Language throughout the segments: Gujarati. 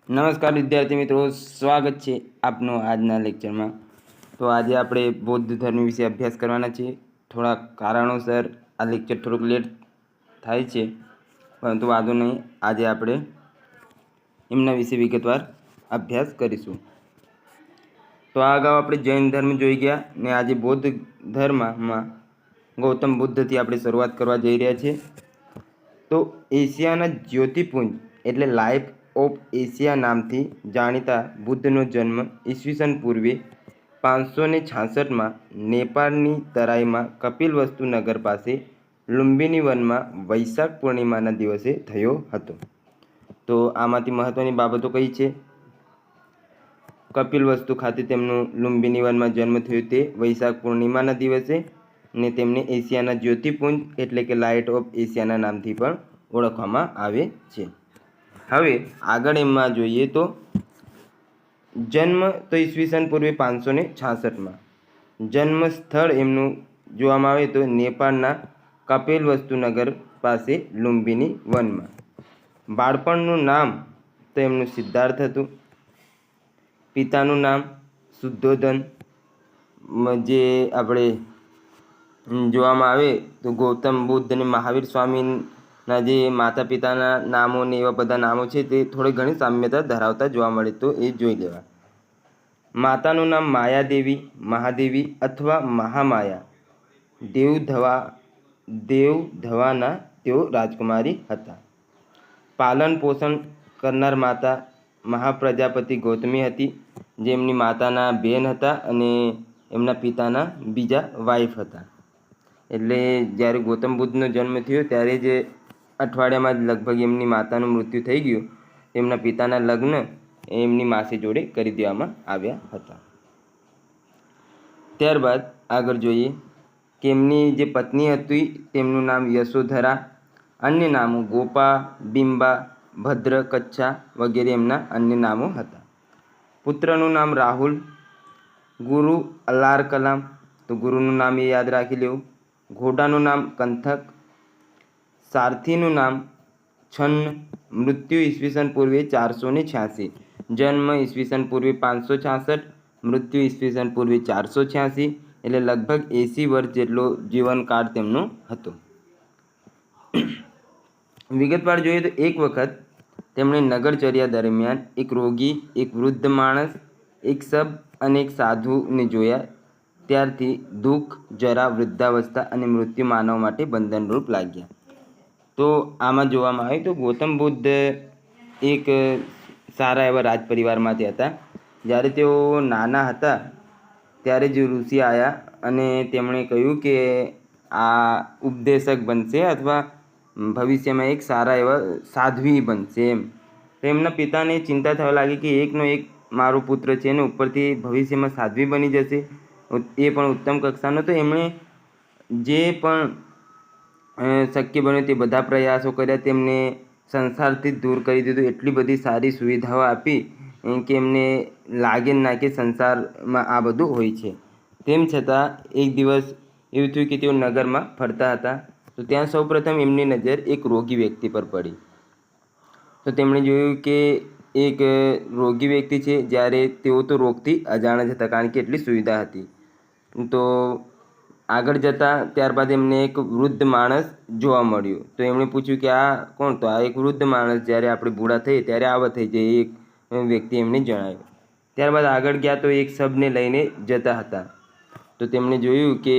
નમસ્કાર વિદ્યાર્થી મિત્રો, સ્વાગત છે આપનું આજના લેક્ચરમાં। તો આજે આપણે બૌદ્ધ ધર્મ વિશે અભ્યાસ કરવાના છીએ। થોડા કારણોસર આ લેક્ચર થોડુંક લેટ થાય છે, પરંતુ વાંધો નહીં, આજે આપણે એમના વિશે વિગતવાર અભ્યાસ કરીશું। તો આ અગાઉ આપણે જૈન ધર્મ જોઈ ગયા ને આજે બૌદ્ધ ધર્મમાં ગૌતમ બુદ્ધથી આપણે શરૂઆત કરવા જઈ રહ્યા છીએ। તો એશિયાના જ્યોતિપુંજ એટલે લાઈફ ઓફ એશિયા નામથી જાણીતા બુદ્ધનો જન્મ ઈસવીસન પૂર્વે 566માં નેપાળની તરાઈમાં કપિલવસ્તુ નગર પાસે લુંબિની વનમાં વૈશાખ પૂર્ણિમાના દિવસે થયો હતો। તો આમાંથી મહત્ત્વની બાબતો કઈ છે? કપિલવસ્તુ ખાતે તેમનું લુંબિની વનમાં જન્મ થયો તે વૈશાખ પૂર્ણિમાના દિવસે, ને તેમને એશિયાના જ્યોતિપુંજ એટલે કે લાઇટ ઓફ એશિયાના નામથી પણ ઓળખવામાં આવે છે। હવે આગળ એમાં જોઈએ તો જન્મ તો ઈસવીસન પૂર્વે 566માં, જન્મ સ્થળ એમનું જોવામાં આવે તો નેપાળના કપિલવસ્તુ નગર પાસે લુંબિની વનમાં। બાળપણનું નામ તો એમનું સિદ્ધાર્થ હતું। પિતાનું નામ શુદ્ધોધન, જે આપણે જોવામાં આવે તો ગૌતમ બુદ્ધ અને મહાવીર સ્વામીના જે માતા પિતાના નામો ને એવા બધા નામો છે તે થોડી ઘણી સામ્યતા ધરાવતા જોવા મળે, તો એ જોઈ લેવા। માતાનું નામ માયાદેવી, મહાદેવી અથવા મહામાયા દેવધવાના તેઓ રાજકુમારી હતા। પાલન પોષણ કરનાર માતા મહાપ્રજાપતિ ગૌતમી હતી, જે એમની માતાના બેન હતા અને એમના પિતાના બીજા વાઇફ હતા। એટલે જ્યારે ગૌતમ બુદ્ધનો જન્મ થયો ત્યારે જ અઠવાડિયામાં જ લગભગ એમની માતાનું મૃત્યુ થઈ ગયું। તેમના પિતાના લગ્ન એમની માસી જોડે કરી દેવામાં આવ્યા હતા। ત્યારબાદ આગળ જોઈએ કે એમની જે પત્ની હતી તેમનું નામ યશોધરા, અન્ય નામો ગોપા, બિંબા, ભદ્ર, કચ્છા વગેરે એમના અન્ય નામો હતા। પુત્રનું નામ રાહુલ, ગુરુ અલાર કલામ, તો ગુરુનું નામ એ યાદ રાખી લેવું। ઘોડાનું નામ કંથક, સારથીનું નામ છન્ન, મૃત્યુ ઈસવીસન પૂર્વે 486, જન્મ ઈસવીસન પૂર્વે 566, મૃત્યુ ઈસવીસન પૂર્વે 486, એટલે લગભગ 80 વર્ષ જેટલો જીવનકાળ તેમનો હતો। વિગતવાર જોઈએ તો એક વખત તેમણે નગરચર્યા દરમિયાન એક રોગી, એક વૃદ્ધ માણસ, એક શબ અને એક સાધુને જોયા। ત્યારથી દુઃખ, જરા, વૃદ્ધાવસ્થા અને મૃત્યુ માનવ માટે બંધનરૂપ લાગ્યા। તો આમાં જોવામાં આવે તો ગૌતમ બુદ્ધ એક સારા એવા રાજ પરિવારમાંથી હતા। જ્યારે તેઓ નાના હતા ત્યારે જ ઋષિ આવ્યા અને તેમણે કહ્યું કે આ ઉપદેશક બનશે અથવા ભવિષ્યમાં એક સારા એવા સાધ્વી બનશે એમ। તો એમના પિતાને ચિંતા થવા લાગી કે એકનો એક મારો પુત્ર છે ને ઉપરથી ભવિષ્યમાં સાધ્વી બની જશે, એ પણ ઉત્તમ કક્ષાનો। તો એમણે જે પણ શક્ય બન્યું તે બધા પ્રયાસો કર્યા, તેમને સંસારથી જ દૂર કરી દીધું, એટલી બધી સારી સુવિધાઓ આપી કે એમને લાગે ના કે સંસારમાં આ બધું હોય છે। તેમ છતાં એક દિવસ એવું થયું કે તેઓ નગરમાં ફરતા હતા, તો ત્યાં સૌપ્રથમ એમની નજર એક રોગી વ્યક્તિ પર પડી। તો તેમણે જોયું કે એક રોગી વ્યક્તિ છે, જ્યારે તેઓ તો રોગથી અજાણ જ હતા કારણ કે એટલી સુવિધા હતી। તો આગળ જતાં ત્યારબાદ એમને એક વૃદ્ધ માણસ જોવા મળ્યું, તો એમણે પૂછ્યું કે આ કોણ? તો આ એક વૃદ્ધ માણસ, જ્યારે આપણે બુઢા થઈએ ત્યારે આવા થઈ જાય, એક વ્યક્તિ એમને જણાવ્યું। ત્યારબાદ આગળ ગયા તો એક શબને લઈને જતા હતા, તો તેમણે જોયું કે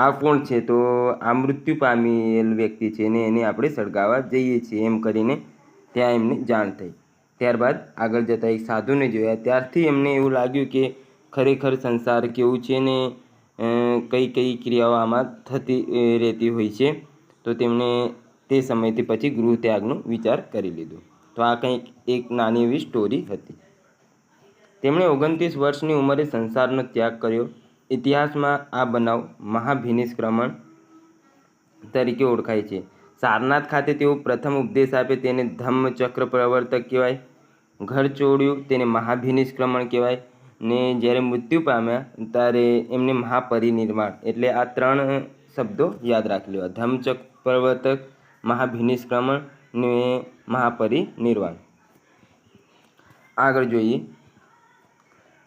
આ કોણ છે? તો આ મૃત્યુ પામેલ વ્યક્તિ છે ને એને આપણે સળગાવવા જઈએ છીએ એમ કરીને ત્યાં એમને જાણ થઈ। ત્યારબાદ આગળ જતાં એક સાધુને જોયા, ત્યારથી એમને એવું લાગ્યું કે ખરેખર સંસાર કેવું છે ને કઈ કઈ ક્રિયાઓ આમાં થતી રહેતી હોય છે। તો તેમણે તે સમયથી પછી ગૃહ ત્યાગનો વિચાર કરી લીધો। તો આ કંઈક એક નાની એવી સ્ટોરી હતી। તેમણે 29 વર્ષની ઉંમરે સંસારનો ત્યાગ કર્યો। ઇતિહાસમાં આ બનાવ મહાભિનિષ્ક્રમણ તરીકે ઓળખાય છે। સારનાથ ખાતે તેઓ પ્રથમ ઉપદેશ આપે તેને ધમ્મચક્ર પ્રવર્તક કહેવાય, ઘર છોડ્યું તેને મહાભિનિષ્ક્રમણ કહેવાય, ને જ્યારે મૃત્યુ પામ્યા ત્યારે એમને મહાપરિનિર્વાણ, એટલે આ 3 શબ્દો યાદ રાખી લેવા: ધમ્મચક્ર પ્રવર્તક, મહાભિનિષ્ક્રમણ ને મહાપરિનિર્વાણ। આગળ જોઈએ,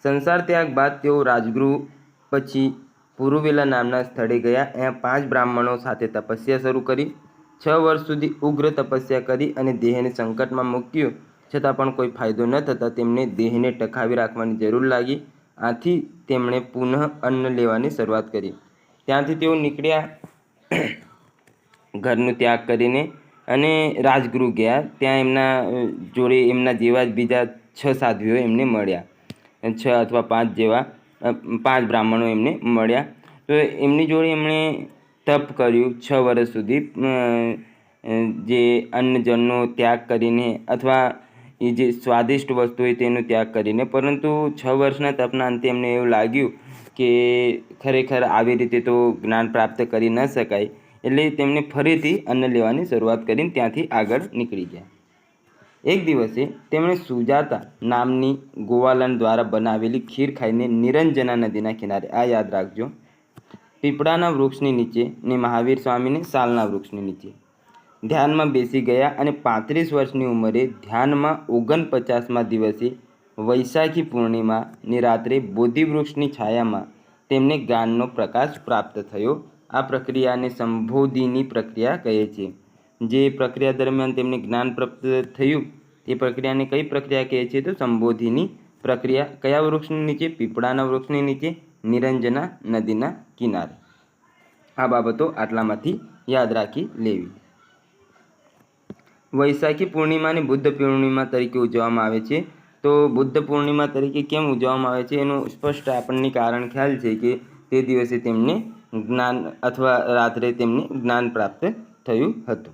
સંસાર ત્યાગ બાદ તેઓ રાજગૃહ પછી પુરુવેલા નામના સ્થળે ગયા. અહીંયા 5 બ્રાહ્મણો સાથે તપસ્યા શરૂ કરી. 6 વર્ષ સુધી ઉગ્ર તપસ્યા કરી અને દેહને સંકટમાં મૂક્યું, છતાં પણ કોઈ ફાયદો ન થતાં તેમને દેહને ટકાવી રાખવાની જરૂર લાગી. આથી તેમણે પુનઃ અન્ન લેવાની શરૂઆત કરી. ત્યાંથી તેઓ નીકળ્યા ઘરનો ત્યાગ કરીને અને રાજગૃહ ગયા. ત્યાં એમના જોડે એમના જેવા જ બીજા 6 સાધ્વીઓ એમને મળ્યા. 6 અથવા 5 જેવા 5 બ્રાહ્મણો એમને મળ્યા. તો એમની જોડે એમણે તપ કર્યું 6 વર્ષ સુધી, જે અન્ન જળનો ત્યાગ કરીને અથવા એ જે સ્વાદિષ્ટ વસ્તુ હોય તેનો ત્યાગ કરીને. પરંતુ 6 વર્ષના તપના અંતે એમને એવું લાગ્યું કે ખરેખર આવી રીતે તો જ્ઞાન પ્રાપ્ત કરી ન શકાય. એટલે તેમણે ફરીથી અન્ન લેવાની શરૂઆત કરીને ત્યાંથી આગળ નીકળી ગયા. એક દિવસે તેમણે સુજાતા નામની ગોવાલન દ્વારા બનાવેલી ખીર ખાઈને નિરંજના નદીના કિનારે, આ યાદ રાખજો, પીપળાના વૃક્ષની નીચે ને મહાવીર સ્વામીને સાલના વૃક્ષની નીચે ધ્યાનમાં બેસી ગયા. અને 35 વર્ષની ઉંમરે ધ્યાનમાં 49મા દિવસે વૈશાખી પૂર્ણિમાની રાત્રે બોધિવૃક્ષની છાયામાં તેમને જ્ઞાનનો પ્રકાશ પ્રાપ્ત થયો. આ પ્રક્રિયાને સંબોધિની પ્રક્રિયા કહે છે. જે પ્રક્રિયા દરમિયાન તેમને જ્ઞાન પ્રાપ્ત થયું તે પ્રક્રિયાને કઈ પ્રક્રિયા કહે છે? તો સંબોધિની પ્રક્રિયા. કયા વૃક્ષની નીચે? પીપળાના વૃક્ષની નીચે, નિરંજના નદીના કિનારે. આ બાબતો આટલામાંથી યાદ રાખી લેવી. વૈશાખી પૂર્ણિમાને બુદ્ધ પૂર્ણિમા તરીકે ઉજવવામાં આવે છે. તો બુદ્ધ પૂર્ણિમા તરીકે કેમ ઉજવવામાં આવે છે એનું સ્પષ્ટ આપણને કારણ ખ્યાલ છે કે તે દિવસે તેમને જ્ઞાન અથવા રાત્રે તેમને જ્ઞાન પ્રાપ્ત થયું હતું.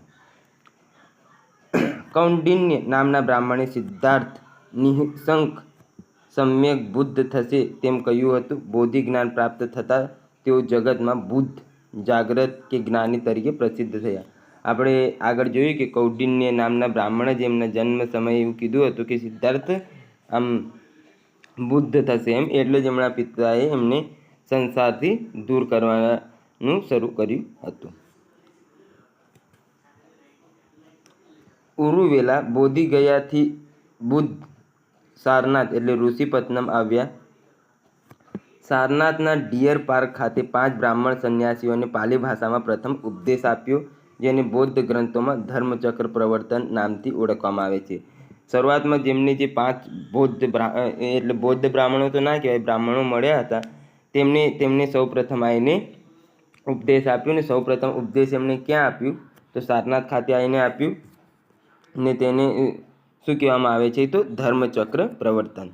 કૌંડિન્ય નામના બ્રાહ્મણે સિદ્ધાર્થ નિઃશંક સમ્યક બુદ્ધ થશે તેમ કહ્યું હતું. બોધિ જ્ઞાન પ્રાપ્ત થતાં તેઓ જગતમાં બુદ્ધ, જાગ્રત કે જ્ઞાની તરીકે પ્રસિદ્ધ થયા. આપણે આગળ જોયું કે કૌંડિન્ય નામના બ્રાહ્મણે જ એમના જન્મ સમયે એવું કીધું હતું કે સિદ્ધાર્થ આમ બુદ્ધ થશે એમ. એટલે જ એમના પિતાએ એમને સંસારથી દૂર કરવાનું શરૂ કર્યું હતું. ઉરુવેલા બોધિ ગયાથી બુદ્ધ સારનાથ એટલે ઋષિપત્નમ આવ્યા. સારનાથના ડિયર પાર્ક ખાતે 5 બ્રાહ્મણ સંન્યાસીઓને પાલી ભાષામાં પ્રથમ ઉપદેશ આપ્યો, જેને બૌદ્ધ ગ્રંથોમાં ધર્મચક્ર પ્રવર્તન નામથી ઓળખવામાં આવે છે. શરૂઆતમાં જેમને જે 5 બૌદ્ધ બ્રાહ્મણો તો ના કહેવાય, બ્રાહ્મણો મળ્યા હતા, તેમને સૌપ્રથમ આવીને ઉપદેશ આપ્યો. ને સૌપ્રથમ ઉપદેશ એમણે ક્યાં આપ્યું? તો સારનાથ ખાતે આવીને આપ્યું. ને તેને શું કહેવામાં આવે છે? તો ધર્મચક્ર પ્રવર્તન.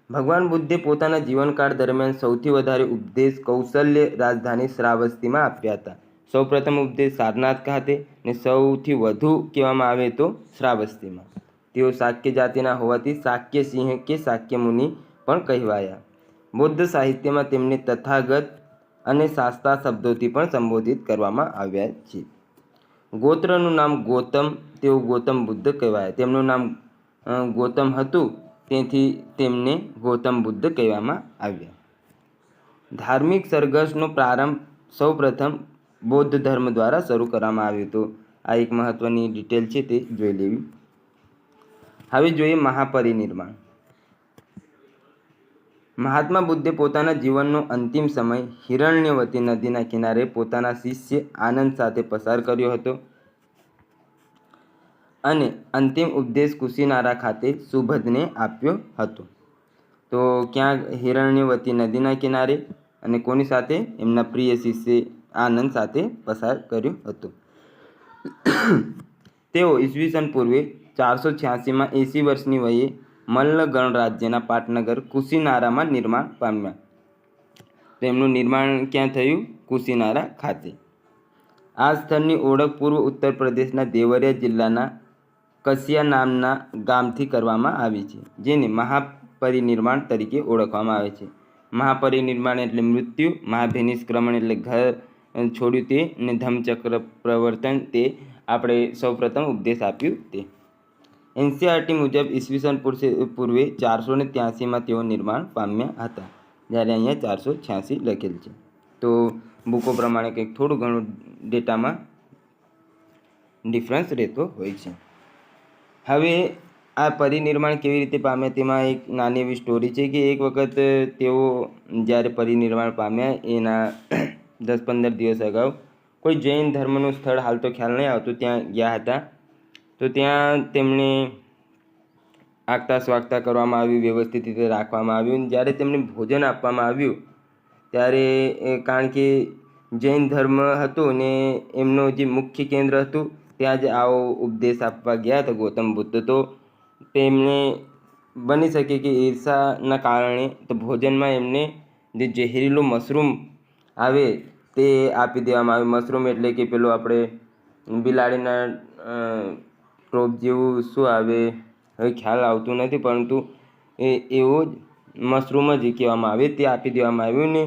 ભગવાન બુદ્ધે પોતાના જીવનકાળ દરમિયાન સૌથી વધારે ઉપદેશ કૌશલ્ય રાજધાની શ્રાવસ્તીમાં આપ્યા હતા. સૌપ્રથમ ઉપદેશ સારનાથ ખાતે ને સૌથી વધુ કહેવામાં આવે તો શ્રાવસ્તીમાં. તેઓ શાક્ય જાતિના હોવાથી શાક્ય સિંહ કે શાક્ય મુનિ પણ કહેવાયા. બૌદ્ધ સાહિત્યમાં તેમને તથાગત અને શાસ્તા શબ્દોથી પણ સંબોધિત કરવામાં આવ્યા છે. ગોત્રનું નામ ગૌતમ, તેઓ ગૌતમ બુદ્ધ કહેવાયા. તેમનું નામ ગૌતમ હતું તેથી તેમને ગૌતમ બુદ્ધ કહેવામાં આવ્યા. ધાર્મિક સરઘસનો પ્રારંભ સૌપ્રથમ બૌદ્ધ ધર્મ દ્વારા શરૂ કરવામાં આવ્યો હતો. આ એક મહત્વની ડિટેલ છે, તે જોઈ લેવી. હવે જોઈએ મહાપરિનિર્વાણ. મહાત્મા બુદ્ધે પોતાના જીવનનો અંતિમ સમય હિરણ્યવતી નદીના કિનારે પોતાના શિષ્ય આનંદ સાથે પસાર કર્યો હતો અને અંતિમ ઉપદેશ કુશીનારા ખાતે સુબધને આપ્યો હતો. તો ક્યાં? હિરણ્યવતી નદીના કિનારે. અને કોની સાથે? એમના પ્રિય શિષ્ય આનંદ સાથે પસાર કર્યો હતો. તેઓ ઈસવીસન પૂર્વે 486માં 80 વર્ષની વયે મલ્લ ગણરાજ્યના પાટનગર કુશીનારામાં નિર્માણ પામ્યા. તો એમનું નિર્માણ ક્યાં થયું? કુશીનારા ખાતે. આ સ્થળની ઓળખ પૂર્વ ઉત્તર પ્રદેશના દેવરિયા જિલ્લાના કસિયા નામના ગામથી કરવામાં આવી છે, જેને મહાપરિનિર્વાણ તરીકે ઓળખવામાં આવે છે. મહાપરિનિર્વાણ એટલે મૃત્યુ, મહાભિનિષ્ક્રમણ એટલે ઘર છોડ્યું તે, અને ધમ્મચક્ર પ્રવર્તન તે આપણે સૌપ્રથમ ઉપદેશ આપ્યું તે. એનસીઆરટી મુજબ ઈસવીસન પૂર્વે 483માં તેઓ નિર્માણ પામ્યા હતા, જ્યારે અહીંયા 486 લખેલ છે. તો બુકો પ્રમાણે કંઈક થોડું ઘણું ડેટામાં ડિફરન્સ રહેતો હોય છે. હવે આ પરિનિર્વાણ કેવી રીતે પામ્યા તેમાં એક નાની એવી સ્ટોરી છે કે એક વખત તેઓ જ્યારે પરિનિર્વાણ પામ્યા એના 10-15 દિવસ અગાઉ કોઈ જૈન ધર્મનું સ્થળ, હાલ તો ખ્યાલ નહીં આવતું, ત્યાં ગયા હતા. તો ત્યાં તેમને આગતા સ્વાગતા કરવામાં આવ્યું, વ્યવસ્થિત રીતે રાખવામાં આવ્યું. જ્યારે તેમને ભોજન આપવામાં આવ્યું ત્યારે કારણ કે જૈન ધર્મ હતું ને એમનું જે મુખ્ય કેન્દ્ર હતું ત્યાં જ આવો ઉપદેશ આપવા ગયા હતા ગૌતમ બુદ્ધ. તો તેમને બની શકે કે ઈર્ષાના કારણે તો ભોજનમાં એમને જે ઝેરીલું મશરૂમ આવે તે આપી દેવામાં આવે. મશરૂમ એટલે કે પેલું આપણે બિલાડીના ટોપ જેવું શું આવે હવે ખ્યાલ આવતું નથી, પરંતુ એવો જ મશરૂમ જ કહેવામાં આવે તે આપી દેવામાં આવ્યું ને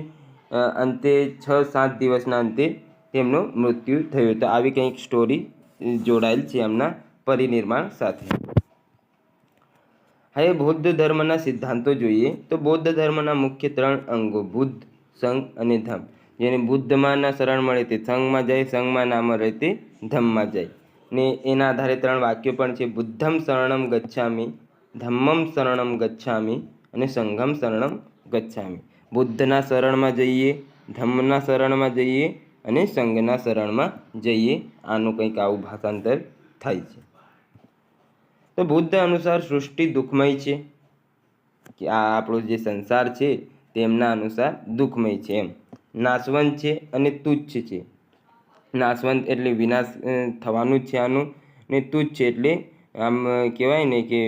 અંતે 6-7 દિવસના અંતે તેમનું મૃત્યુ થયું. તો આવી કંઈક સ્ટોરી જોડાયેલ છે એમના પરિનિર્વાણ સાથે. હવે બૌદ્ધ ધર્મના સિદ્ધાંતો જોઈએ તો બૌદ્ધ ધર્મના મુખ્ય 3 અંગો બુદ્ધ, સંઘ અને ધમ્મ. જેને બુદ્ધમાં ના શરણ મળે તે સંઘમાં જાય, સંઘમાં ના મળે તે ધમ્મમાં જાય. ને એના આધારે 3 વાક્યો પણ છે: બુદ્ધમ શરણમ ગચ્છામિ, ધમ્મમ શરણમ ગચ્છામિ અને સંઘમ શરણમ ગચ્છામિ. બુદ્ધના શરણમાં જઈએ, ધમ્મના શરણમાં જઈએ અને સંઘના શરણમાં જઈએ. આનું કંઈક આવું ભાષાંતર થાય છે. તો બુદ્ધ અનુસાર સૃષ્ટિ દુઃખમય છે, કે આ આપણો જે સંસાર છે તેમના અનુસાર દુઃખમય છે, એમ નાશવંત છે અને તુચ્છ છે. નાશવંત એટલે વિનાશ થવાનું જ છે આનું, ને તુચ્છ એટલે આમ કહેવાય ને કે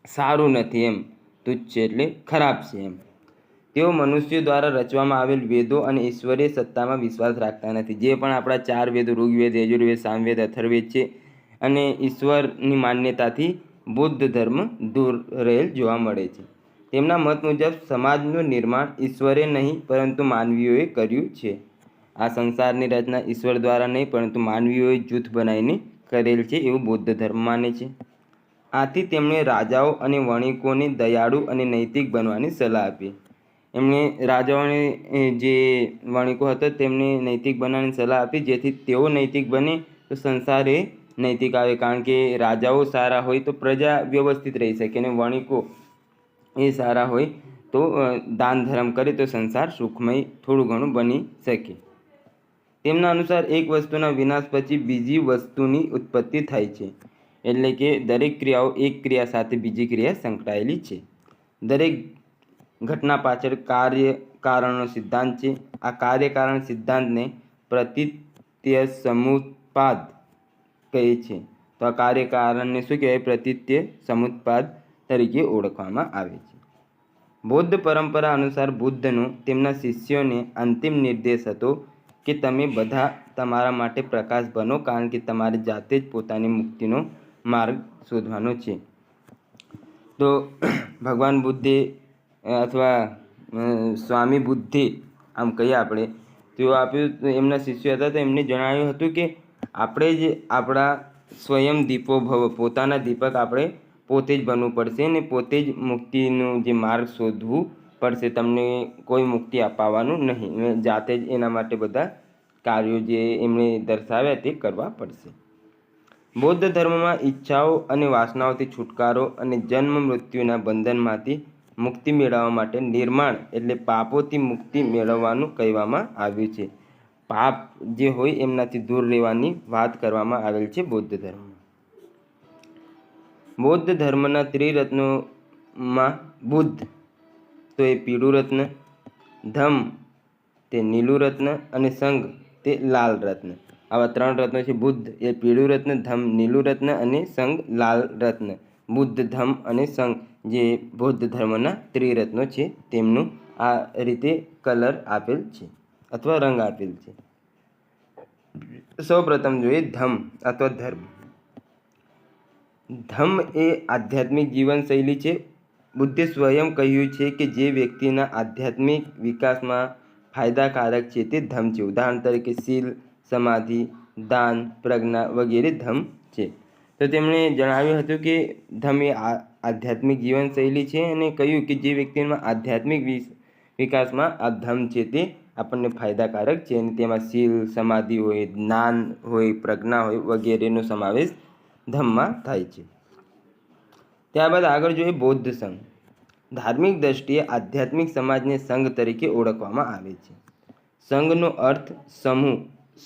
સારું નથી, એમ તુચ્છ એટલે ખરાબ છે એમ. તેઓ મનુષ્યો દ્વારા રચવામાં આવેલ વેદો અને ઈશ્વરીય સત્તામાં વિશ્વાસ રાખતા નથી. જે પણ આપણા 4 વેદો ઋગ્વેદ, યજુર્વેદ, સામવેદ, અથર્વવેદ છે અને ઈશ્વરની માન્યતાથી બૌદ્ધ ધર્મ દૂર રહેલ જોવા મળે છે. તેમના મત મુજબ સમાજનું નિર્માણ ઈશ્વરે નહીં પરંતુ માનવીઓએ કર્યું છે. આ સંસારની રચના ઈશ્વર દ્વારા નહીં પરંતુ માનવીઓએ જૂથ બનાવીને કરેલ છે એવું બૌદ્ધ ધર્મ માને છે. આથી તેમણે રાજાઓ અને વણિકોને દયાળુ અને નૈતિક બનવાની સલાહ આપી. એમણે રાજાઓને જે વણિકો હતા તેમને નૈતિક બનવાની સલાહ આપી, જેથી તેઓ નૈતિક બને તો સંસાર એ નૈતિક આવે. કારણ કે રાજાઓ સારા હોય તો પ્રજા વ્યવસ્થિત રહી શકે, અને વણિકો એ સારા હોય તો દાન ધર્મ કરે તો સંસાર સુખમય થોડું ઘણું બની શકે. તેમના અનુસાર એક વસ્તુના વિનાશ પછી બીજી વસ્તુની ઉત્પત્તિ થાય છે. એટલે કે દરેક ક્રિયાઓ એક ક્રિયા સાથે બીજી ક્રિયા સંકળાયેલી છે. દરેક ઘટના પાછળ કાર્ય-કારણનો સિદ્ધાંત છે. આ કાર્ય-કારણ સિદ્ધાંતને પ્રતીત્ય સમુત્પાદ કહે છે. તો આ કાર્ય-કારણને શું કહેવાય? પ્રતીત્ય સમુત્પાદ તરીકે ઓળખવામાં આવે છે. બૌદ્ધ પરંપરા અનુસાર બુદ્ધનો તેમના શિષ્યોને અંતિમ નિર્દેશ હતો કે તમે બધા તમારા માટે પ્રકાશ બનો, કારણ કે તમારે જાતે જ પોતાની મુક્તિનો માર્ગ શોધવાનો છે. તો ભગવાન બુદ્ધે અથવા સ્વામી બુદ્ધે આમ કહીએ આપણે તેઓ આપ્યું, એમના શિષ્યો હતા તો એમને જણાવ્યું હતું કે આપણે જ આપણા સ્વયં દીપો ભવ, પોતાના દીપક આપણે પોતે જ બનવું પડશે ને પોતે જ મુક્તિનું જે માર્ગ શોધવું પડશે. તમને કોઈ મુક્તિ અપાવવાનું નહીં, જાતે જ એના માટે બધા કાર્યો જે એમણે દર્શાવ્યા તે કરવા પડશે. બૌદ્ધ ધર્મમાં ઈચ્છાઓ અને વાસનાઓથી છુટકારો અને જન્મ મૃત્યુના બંધનમાંથી મુક્તિ મેળવવા માટે નિર્માણ એટલે પાપોથી મુક્તિ મેળવવાનું કહેવામાં આવ્યું છે. પાપ જે હોય એમનાથી દૂર રહેવાની વાત કરવામાં આવેલ છે બૌદ્ધ ધર્મમાં. બૌદ્ધ ધર્મના ત્રિરત્નોમાં બુદ્ધ તો એ પીળું રત્ન, ધમ્મ તે નીલું રત્ન અને સંઘ તે લાલ રત્ન. આવા 3 રત્નો છે. બુદ્ધ એ પીળું રત્ન, ધમ્મ નીલું રત્ન અને સંઘ લાલ રત્ન. બુદ્ધ, ધમ્મ અને સંઘ જે બૌદ્ધ ધર્મના ત્રિરત્નો છે તેમનું આ રીતે કલર આપેલ છે અથવા રંગ આપેલ છે. સૌપ્રથમ જોઈએ ધમ્મ અથવા ધર્મ. ધમ્મ એ આધ્યાત્મિક જીવનશૈલી છે. બુદ્ધે સ્વયં કહ્યું છે કે જે વ્યક્તિના આધ્યાત્મિક વિકાસમાં ફાયદાકારક છે તે ધમ્મ છે. ઉદાહરણ તરીકે શીલ, સમાધિ, દાન, પ્રજ્ઞા વગેરે ધમ્મ છે. તો તેમણે જણાવ્યું હતું કે ધમ્મ એ આધ્યાત્મિક જીવનશૈલી છે અને કહ્યું કે જે વ્યક્તિમાં આધ્યાત્મિક વિકાસમાં આ ધમ્મ છે તે આપણને ફાયદાકારક છે, અને તેમાં શીલ, સમાધિ હોય, જ્ઞાન હોય, પ્રજ્ઞા હોય વગેરેનો સમાવેશ ધમ્મમાં થાય છે. ત્યારબાદ આગળ જોઈએ બૌદ્ધ સંઘ. ધાર્મિક દ્રષ્ટિએ આધ્યાત્મિક સમાજને સંઘ તરીકે ઓળખવામાં આવે છે. સંઘનો અર્થ સમૂહ,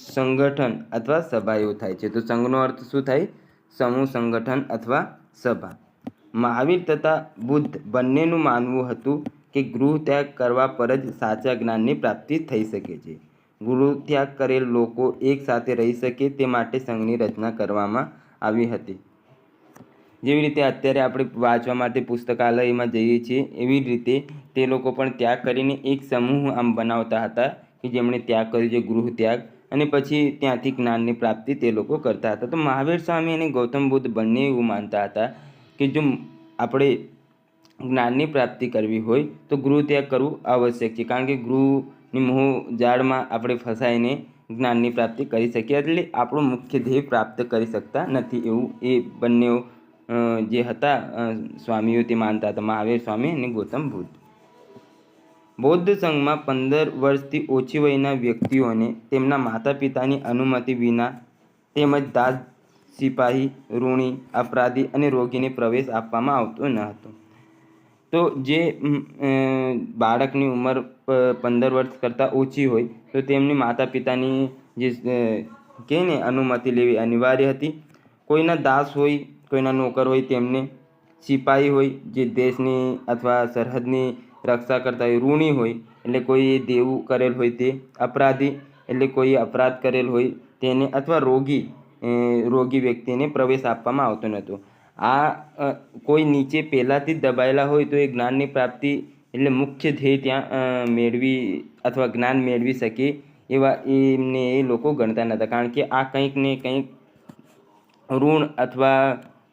સંગઠન અથવા સભા એવો થાય છે. તો સંઘનો અર્થ શું થાય? સમૂહ, સંગઠન અથવા સભા. મહાવીર તથા બુદ્ધ બંનેનું માનવું હતું કે ગૃહ ત્યાગ કરવા પર જ સાચા જ્ઞાનની પ્રાપ્તિ થઈ શકે છે. ગૃહ ત્યાગ કરેલ લોકો એક સાથે રહી શકે તે માટે સંઘની રચના કરવામાં આવી હતી. જેવી રીતે અત્યારે આપણે વાંચવા માટે પુસ્તકાલયમાં જઈએ છીએ, એવી રીતે તે લોકો પણ ત્યાગ કરીને એક સમૂહ આમ બનાવતા હતા કે જેમણે ત્યાગ કર્યો છે, ગૃહ ત્યાગ, અને પછી ત્યાંથી જ્ઞાનની પ્રાપ્તિ તે લોકો કરતા હતા. તો મહાવીર સ્વામી અને ગૌતમ બુદ્ધ બંને એવું માનતા હતા કે જો આપણે જ્ઞાનની પ્રાપ્તિ કરવી હોય તો ગૃહ ત્યાગ કરવું આવશ્યક છે, કારણ કે ગૃહની મોહ જાળમાં આપણે ફસાઈને જ્ઞાનની પ્રાપ્તિ કરી શકીએ, એટલે આપણું મુખ્ય ધ્યેય પ્રાપ્ત કરી શકતા નથી, એવું એ બંને જે હતા સ્વામીઓ તે માનતા હતા, મહાવીર સ્વામી અને ગૌતમ બુદ્ધ. બૌદ્ધ સંઘમાં 15 વર્ષથી ઓછી વયના વ્યક્તિઓને તેમના માતા પિતાની અનુમતિ વિના તેમજ દાસ, સિપાહી, ઋણી, અપરાધી અને રોગીને પ્રવેશ આપવામાં આવતો ન હતો. તો જે બાળકની ઉંમર 15 વર્ષ કરતાં ઓછી હોય તો તેમની માતા પિતાની જે કહે ને અનુમતિ લેવી અનિવાર્ય હતી. કોઈના દાસ હોય, કોઈના નોકર હોય તેમને, સિપાહી હોય જે દેશની અથવા સરહદની રક્ષા કરતા હોય, ઋણી હોય એટલે કોઈ દેવું કરેલ હોય તે, અપરાધી એટલે કોઈ અપરાધ કરેલ હોય તેને, અથવા રોગી વ્યક્તિને પ્રવેશ આપવામાં આવતો નહોતો. આ કોઈ નીચે પહેલાંથી જ દબાયેલા હોય તો એ જ્ઞાનની પ્રાપ્તિ એટલે મુખ્ય ધ્યેય ત્યાં મેળવી અથવા જ્ઞાન મેળવી શકે એવા એમને એ લોકો ગણતા નહોતા, કારણ કે આ કંઈક ને કંઈક ઋણ અથવા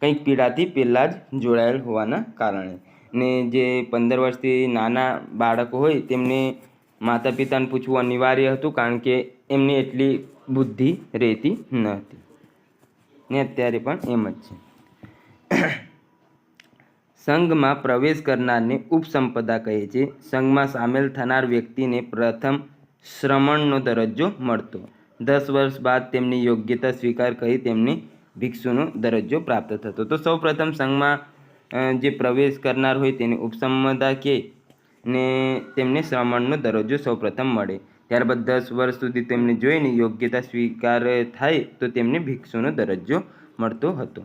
કંઈક પીડાથી પહેલાં જ જોડાયેલ હોવાના કારણે. ને જે 15 વર્ષથી નાના બાળકો હોય તેમને માતા પિતાને પૂછવું અનિવાર્ય હતું, કારણ કે એમને એટલી બુદ્ધિ રહેતી ન હતી, ને અત્યારે પણ એમ જ છે. સંઘમાં પ્રવેશ કરનારને ઉપસંપદા કહે છે. સંઘમાં સામેલ થનાર વ્યક્તિને પ્રથમ શ્રમણનો દરજ્જો મળતો. 10 વર્ષ બાદ તેમની યોગ્યતા સ્વીકાર કરી તેમને ભિક્ષુનો દરજ્જો પ્રાપ્ત થતો. તો સૌ પ્રથમ સંઘમાં જે પ્રવેશ કરનાર હોય તેને ઉપસંપદા કહે ને તેમને શ્રમણનો દરજ્જો સૌ પ્રથમ મળે. ત્યારબાદ 10 વર્ષ સુધી તેમને જોઈને યોગ્યતા સ્વીકાર થાય તો તેમને ભિક્ષુનો દરજ્જો મળતો હતો.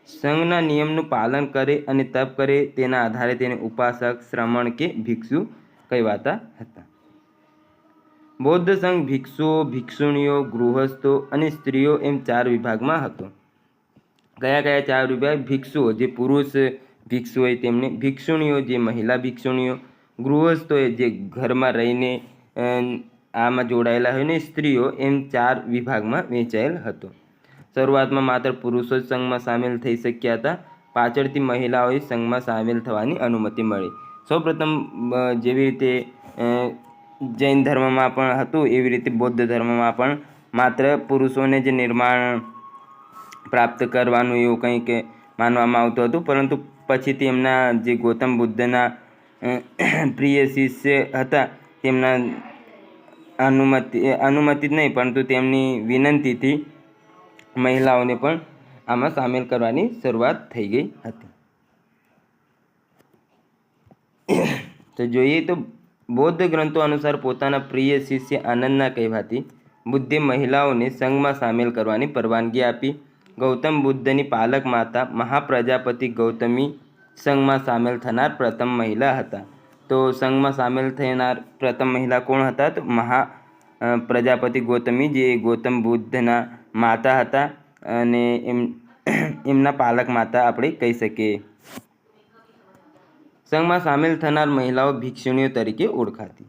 સંઘના નિયમનું પાલન કરે અને તપ કરે તેના આધારે તેને ઉપાસક, શ્રમણ કે ભિક્ષુ કહેવાતા હતા. બૌદ્ધ સંઘ ભિક્ષુઓ, ભિક્ષુણીઓ, ગૃહસ્થો અને સ્ત્રીઓ એમ 4 વિભાગમાં હતો. કયા કયા 4 વિભાગ? ભિક્ષુઓ જે પુરુષ ભિક્ષુ હોય તેમને, ભિક્ષુણીઓ જે મહિલા ભિક્ષુણીઓ, ગૃહસ્થોએ જે ઘરમાં રહીને આમાં જોડાયેલા હોય, ને સ્ત્રીઓ એમ 4 વિભાગમાં વહેંચાયેલ હતો. શરૂઆતમાં માત્ર પુરુષો જ સંઘમાં સામેલ થઈ શક્યા હતા. પાછળથી મહિલાઓએ સંઘમાં સામેલ થવાની અનુમતિ મળી. સૌપ્રથમ જેવી રીતે જૈન ધર્મમાં પણ હતું એવી રીતે બૌદ્ધ ધર્મમાં પણ માત્ર પુરુષોને જ નિર્માણ પ્રાપ્ત કરવાનું એવું કંઈક માનવામાં આવતું હતું, પરંતુ પછીથી એમના જે ગૌતમ બુદ્ધના પ્રિય શિષ્ય હતા તેમના અનુમતિ જ નહીં પરંતુ તેમની વિનંતીથી મહિલાઓને પણ આમાં સામેલ કરવાની શરૂઆત થઈ ગઈ હતી. તો જોઈએ તો બૌદ્ધ ગ્રંથો અનુસાર પોતાના પ્રિય શિષ્ય આનંદના કહેવાથી બુદ્ધે મહિલાઓને સંઘમાં સામેલ કરવાની પરવાનગી આપી. ગૌતમ બુદ્ધની પાલક માતા મહાપ્રજાપતિ ગૌતમી સંઘમાં સામેલ થનાર પ્રથમ મહિલા હતા. તો સંઘમાં સામેલ થનાર પ્રથમ મહિલા કોણ હતા? તો પ્રજાપતિ ગૌતમી જે ગૌતમ બુદ્ધના માતા હતા અને એમના પાલક માતા આપણે કહી શકીએ. સંઘમાં સામેલ થનાર મહિલાઓ ભિક્ષુણીઓ તરીકે ઓળખાતી.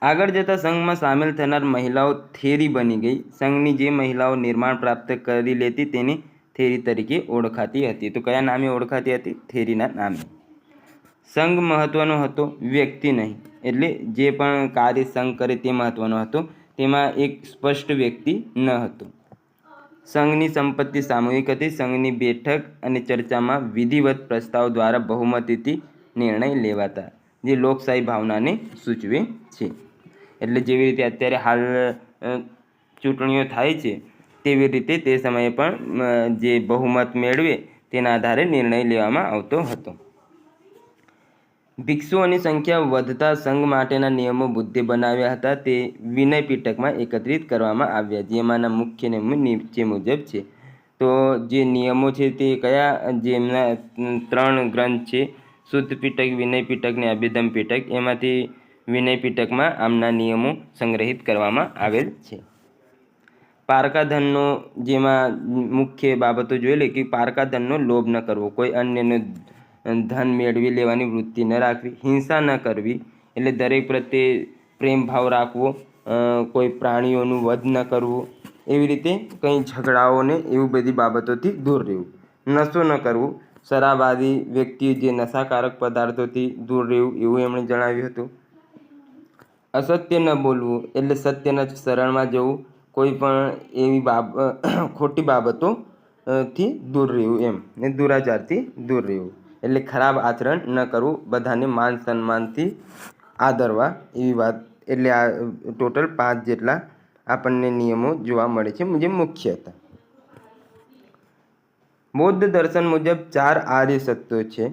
આગળ જતાં સંઘમાં સામેલ થનાર મહિલાઓ થેરી બની ગઈ. સંઘની જે મહિલાઓ નિર્માણ પ્રાપ્ત કરી લેતી તેને થેરી તરીકે ઓળખાતી હતી. તો કયા નામે ઓળખાતી હતી? થેરીના નામે. સંઘ મહત્વનો હતો, વ્યક્તિ નહીં. એટલે જે પણ કાર્ય સંઘ કરે તે મહત્વનો હતો, તેમાં એક સ્પષ્ટ વ્યક્તિ ન હતો. સંઘની સંપત્તિ સામૂહિક હતી. સંઘની બેઠક અને ચર્ચામાં વિધિવત પ્રસ્તાવ દ્વારા બહુમતીથી નિર્ણય લેવાતા, જે લોકશાહી ભાવનાને સૂચવે છે. એટલે જેવી રીતે અત્યારે હાલ ચૂંટણીઓ થાય છે તેવી રીતે તે સમયે પણ જે બહુમત મેળવે તેના આધારે નિર્ણય લેવામાં આવતો હતો. ભિક્ષુઓની સંખ્યા વધતા સંઘ માટેના નિયમો બુદ્ધે બનાવ્યા હતા તે વિનય પીટકમાં એકત્રિત કરવામાં આવ્યા, જેમાંના મુખ્ય નિયમો નીચે મુજબ છે. તો જે નિયમો છે તે કયા, જેમના 3 ગ્રંથ છે, શુદ્ધ પીટક, વિનય પીટક ને અભિધમ પીટક. એમાંથી વિનય પીટકમાં આમના નિયમો સંગ્રહિત કરવામાં આવેલ છે. પારકા ધનનો, જેમાં મુખ્ય બાબતો જોઈ લે કે પારકા ધનનો લોભ ન કરવો, કોઈ અન્યનું ધન મેળવી લેવાની વૃત્તિ ન રાખવી, હિંસા ન કરવી એટલે દરેક પ્રત્યે પ્રેમ ભાવ રાખવો, કોઈ પ્રાણીઓનું વધ ન કરવું, એવી રીતે કંઈ ઝઘડાઓને એવું બધી બાબતોથી દૂર રહેવું, નશો ન કરવું, શરાબ આદિ વ્યક્તિઓ જે નશાકારક પદાર્થોથી દૂર રહેવું એવું એમણે જણાવ્યું હતું. અસત્ય ન બોલવું એટલે સત્યના શરણમાં જવું, કોઈ પણ એવી ખોટી બાબતો થી દૂર રહેવું એમ, ને દુરાચારથી દૂર રહેવું એટલે ખરાબ આચરણ ન કરવું, બધાને માન સન્માનથી આદરવા એવી વાત. એટલે આ ટોટલ 5 જેટલા આપણને નિયમો જોવા મળે છે, જે મુખ્ય હતા. બૌદ્ધ દર્શન મુજબ 4 આર્ય સત્યો છે.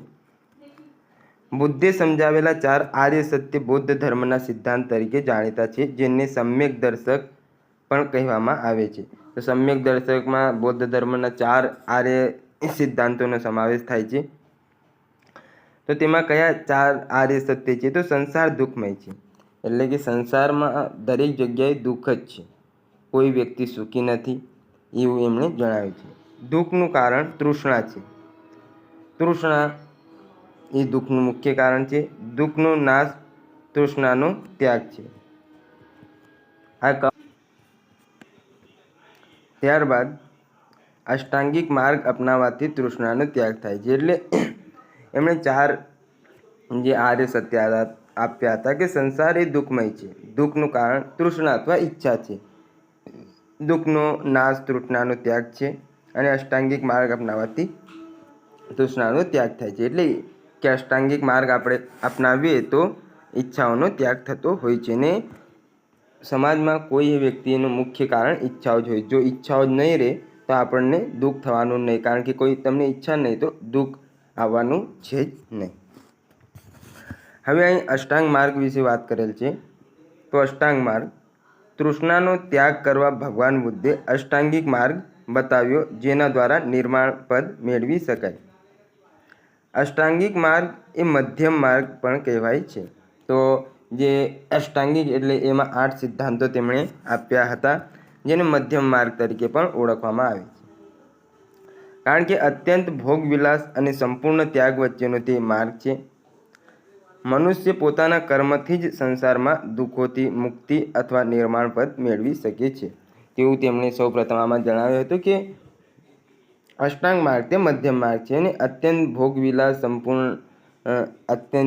બુદ્ધે સમજાવેલા 4 આર્ય સત્ય બૌદ્ધ ધર્મના સિદ્ધાંત તરીકે જાણીતા છે, જેને સમ્યક દર્શક પણ કહેવામાં આવે છે. તો સમ્યક દર્શકમાં બૌદ્ધ ધર્મના 4 આર્ય સિદ્ધાંતોનો સમાવેશ થાય છે. તો તેમાં કયા 4 આર્ય સત્ય છે? તો સંસાર દુઃખમય છે, એટલે કે સંસારમાં દરેક જગ્યાએ દુઃખ જ છે, કોઈ વ્યક્તિ સુખી નથી એવું એમણે જણાવ્યું છે. દુઃખનું કારણ તૃષ્ણા છે, તૃષ્ણા એ દુઃખનું મુખ્ય કારણ છે. દુઃખનો નાશ તૃષ્ણાનો ત્યાગ છે. ત્યારબાદ અષ્ટાંગિક માર્ગ અપનાવવાથી તૃષ્ણાનો ત્યાગ થાય છે. એટલે એમણે 4 જે આર્ય સત્ય આપ્યા હતા કે સંસાર એ દુઃખમય છે, દુઃખનું કારણ તૃષ્ણા અથવા ઈચ્છા છે, દુઃખનો નાશ તૃષ્ણાનો ત્યાગ છે, અને અષ્ટાંગિક માર્ગ અપનાવવાથી તૃષ્ણાનો ત્યાગ થાય છે. એટલે કે અષ્ટાંગિક માર્ગ આપણે અપનાવીએ તો ઈચ્છાઓનો ત્યાગ થતો હોય છે. ને સમાજમાં કોઈ વ્યક્તિનું મુખ્ય કારણ ઈચ્છાઓ જ હોય. જો ઈચ્છાઓ જ નહીં રહે તો આપણને દુઃખ થવાનું નહીં, કારણ કે કોઈ તમને ઈચ્છા નહીં તો દુઃખ આવવાનું છે જ નહીં. હવે અહીં અષ્ટાંગ માર્ગ વિશે વાત કરેલ છે. તો અષ્ટાંગ માર્ગ, તૃષ્ણાનો ત્યાગ કરવા ભગવાન બુદ્ધે અષ્ટાંગિક માર્ગ બતાવ્યો, જેના દ્વારા નિર્માણ પદ મેળવી શકાય. અષ્ટાંગિક માર્ગ એ મધ્યમ માર્ગ પણ કહેવાય છે. તો જે અષ્ટાંગિક એટલે એમાં 8 સિદ્ધાંતો તેમણે આપ્યા હતા, જેને મધ્યમ માર્ગ તરીકે પણ ઓળખવામાં આવે છે. કારણ કે અત્યંત ભોગવિલાસ અને સંપૂર્ણ ત્યાગ વચ્ચેનો તે માર્ગ છે. મનુષ્ય પોતાના કર્મથી જ સંસારમાં દુઃખોથી મુક્તિ અથવા નિર્માણ પદ મેળવી શકે છે, તેવું તેમણે સૌપ્રથમ આમાં જણાવ્યું હતું કે અષ્ટાંગ માર્ગ તે મધ્યમ માર્ગ છે, અને અત્યંત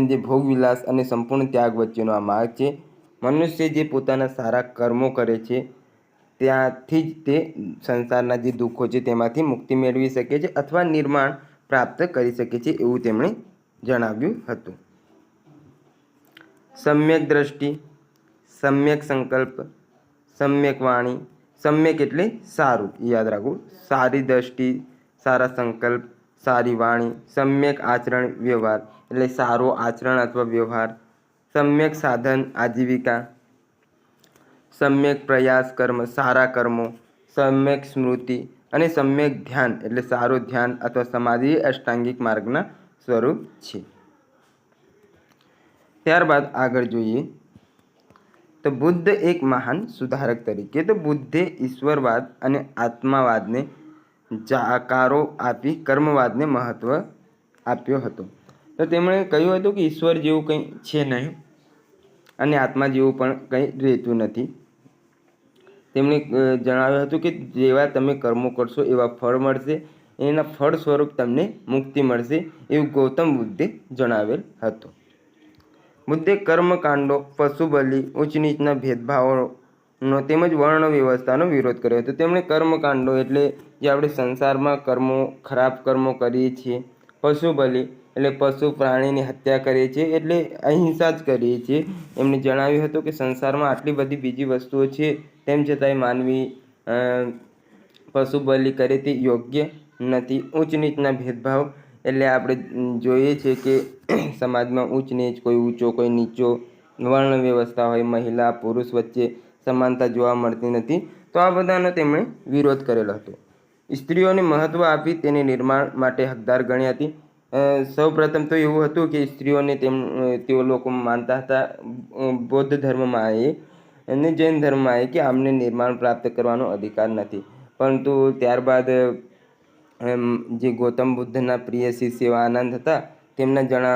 જે ભોગવિલાસ અને સંપૂર્ણ ત્યાગ વચ્ચેનો આ માર્ગ છે. મનુષ્ય જે પોતાના સારા કર્મો કરે છે ત્યાંથી જ તે સંસારના જે દુઃખો છે તેમાંથી મુક્તિ મેળવી શકે છે અથવા નિર્માણ પ્રાપ્ત કરી શકે છે, એવું તેમણે જણાવ્યું હતું. સમ્યક દ્રષ્ટિ, સમ્યક સંકલ્પ, સમ્યક વાણી, સમ્યક એટલે સારું, યાદ રાખવું, સારી દ્રષ્ટિ, સારા સંકલ્પ, સારી વાણી, સમ્યક આચરણ વ્યવહાર એટલે સારો આચરણ અથવા વ્યવહાર, સમ્યક સાધન આજીવિકા, સમ્યક પ્રયાસ કર્મ સારા કર્મો, સમ્યક સ્મૃતિ અને સમ્યક ધ્યાન એટલે સારું ધ્યાન અથવા સમાધિ અષ્ટાંગિક માર્ગના સ્વરૂપ છે. ત્યારબાદ આગળ જોઈએ તો બુદ્ધ એક મહાન સુધારક તરીકે, તો બુદ્ધે ઈશ્વરવાદ અને આત્માવાદને જાકારો આપી કર્મવાદને મહત્વ આપ્યો હતો. તો તેમણે કહ્યું હતું કે ઈશ્વર જેવું કંઈ છે નહીં અને આત્મા જેવું પણ કંઈ રહેતું નથી. તેમણે જણાવ્યું હતું કે જેવા તમે કર્મો કરશો એવા ફળ મળશે, એના ફળ સ્વરૂપ તમને મુક્તિ મળશે, એવું ગૌતમ બુદ્ધે જણાવેલ હતું. બુદ્ધે કર્મકાંડો, પશુ બલિ, ઉચ્ચ નીચના ભેદભાવોનો તેમજ વર્ણ વ્યવસ્થાનો વિરોધ કર્યો હતો. તેમણે કર્મકાંડો એટલે જે આપણે સંસારમાં ખરાબ કર્મો કરીએ છીએ, પશુ બલિ એટલે પશુ પ્રાણીની હત્યા કરીએ છીએ એટલે અહિંસા જ કરીએ છીએ. એમને જણાવ્યું હતું કે સંસારમાં આટલી બધી બીજી વસ્તુઓ છે તેમ છતાંય માનવી પશુ બલિ કરે તે યોગ્ય નથી. ઊંચ નીચના ભેદભાવ એટલે આપણે જોઈએ છે કે સમાજમાં ઊંચ નીચ, કોઈ ઊંચો કોઈ નીચો, વર્ણ વ્યવસ્થા હોય, મહિલા પુરુષ વચ્ચે સમાનતા જોવા મળતી નથી. તો આ બધાનો તેમણે વિરોધ કરેલો હતો. સ્ત્રીઓને મહત્ત્વ આપી તેને નિર્માણ માટે હકદાર ગણી હતી. સૌ પ્રથમ તો એવું હતું કે સ્ત્રીઓને તેઓ લોકો માનતા હતા બૌદ્ધ ધર્મમાં અને જૈન ધર્મમાં કે આમને નિર્માણ પ્રાપ્ત કરવાનો અધિકાર નથી. પરંતુ ત્યારબાદ જે ગૌતમ બુદ્ધના પ્રિય શિષ્ય આનંદ હતા તેમના